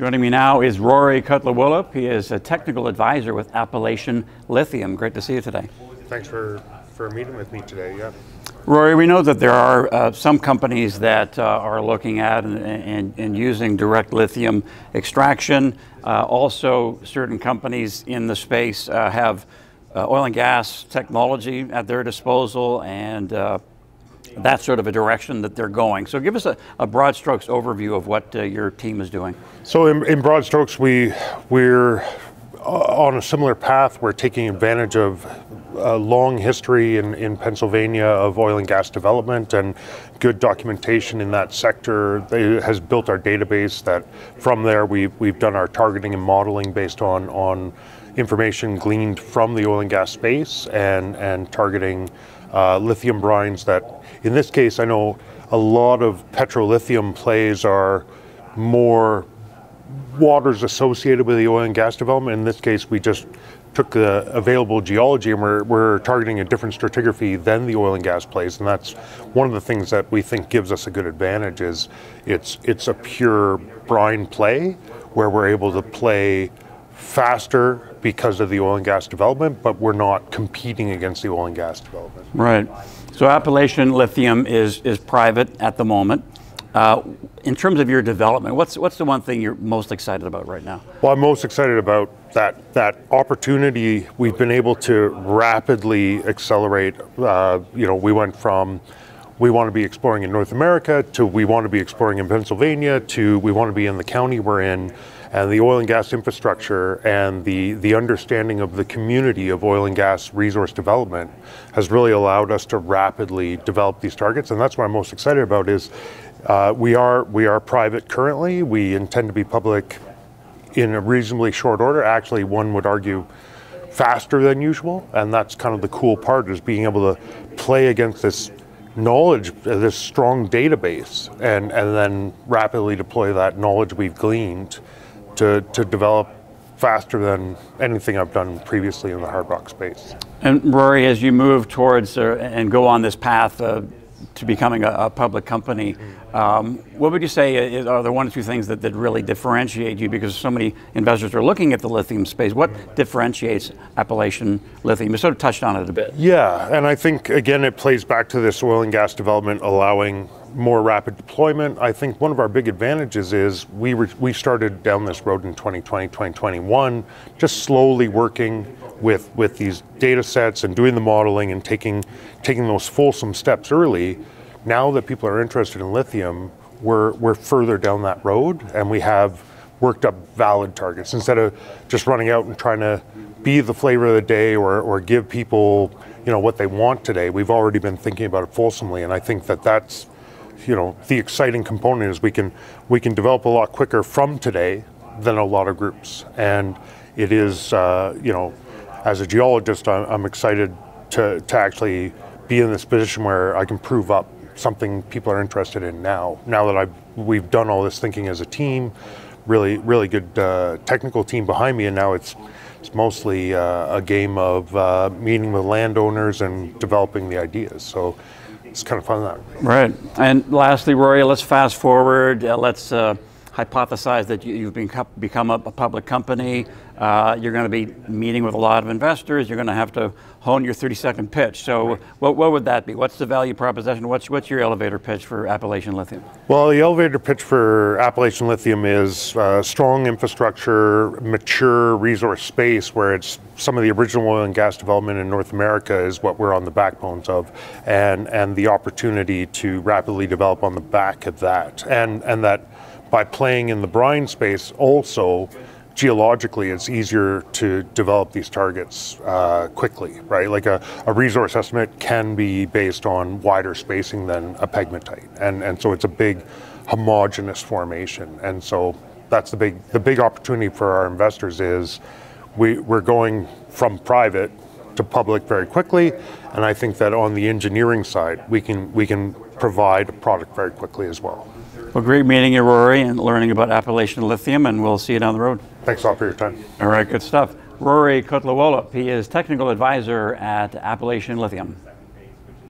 Joining me now is Rory Kutluoglu. He is a technical advisor with Appalachian Lithium. Great to see you today. Thanks for meeting with me today. Yeah. Rory, we know that there are some companies that are looking at and using direct lithium extraction. Also, certain companies in the space have oil and gas technology at their disposal, and that's sort of a direction that they're going. So give us a broad strokes overview of what your team is doing. So in broad strokes, we're on a similar path. We're taking advantage of a long history in Pennsylvania of oil and gas development and good documentation in that sector. It has built our database that from there we've done our targeting and modeling based on information gleaned from the oil and gas space and targeting lithium brines that, in this case, I know a lot of petrolithium plays are more waters associated with the oil and gas development. In this case, we just took the available geology and we're targeting a different stratigraphy than the oil and gas plays, and that's one of the things that we think gives us a good advantage. Is it's a pure brine play where we're able to play faster because of the oil and gas development, but we're not competing against the oil and gas development. Right. So Appalachian Lithium is private at the moment. In terms of your development, what's the one thing you're most excited about right now? Well, I'm most excited about that opportunity. We've been able to rapidly accelerate. We went from we want to be exploring in North America to we want to be exploring in Pennsylvania to we want to be in the county we're in. And the oil and gas infrastructure and the understanding of the community of oil and gas resource development has really allowed us to rapidly develop these targets. And that's what I'm most excited about is we are private currently. We intend to be public in a reasonably short order. Actually, one would argue faster than usual. And that's kind of the cool part, is being able to play against this knowledge, this strong database, and then rapidly deploy that knowledge we've gleaned to develop faster than anything I've done previously in the hard rock space. And Rory, as you move towards and go on this path to becoming a public company, what would you say are the one or two things that really differentiate you? Because so many investors are looking at the lithium space. What differentiates Appalachian Lithium? You sort of touched on it a bit. Yeah, and I think, again, it plays back to this oil and gas development allowing more rapid deployment. I think one of our big advantages is we started down this road in 2020, 2021, just slowly working with these data sets and doing the modeling and taking those fulsome steps early. Now that people are interested in lithium, we're further down that road, and we have worked up valid targets instead of just running out and trying to be the flavor of the day or give people what they want today. We've already been thinking about it fulsomely, and I think that's the exciting component is we can develop a lot quicker from today than a lot of groups. And it is, as a geologist, I'm excited to actually be in this position where I can prove up something people are interested in now that we've done all this thinking as a team, really good technical team behind me, and now it's mostly a game of meeting with landowners and developing the ideas. So it's kind of fun that way. Right. And lastly, Rory, let's fast forward. Let's hypothesize that you've become a public company. You're going to be meeting with a lot of investors. You're going to have to hone your 30-second pitch. So what would that be? What's the value proposition? What's your elevator pitch for Appalachian Lithium? Well, the elevator pitch for Appalachian Lithium is strong infrastructure, mature resource space where it's some of the original oil and gas development in North America is what we're on the backbones of, and the opportunity to rapidly develop on the back of that. And that by playing in the brine space also, geologically, it's easier to develop these targets quickly, right? Like a resource estimate can be based on wider spacing than a pegmatite. And so it's a big homogeneous formation. And so that's the big opportunity for our investors is we're going from private to public very quickly. And I think that on the engineering side, we can provide a product very quickly as well. Well, great meeting you, Rory, and learning about Appalachian Lithium, and we'll see you down the road. Thanks a lot for your time. All right, good stuff. Rory Kutluoglu, he is Technical Advisor at Appalachian Lithium.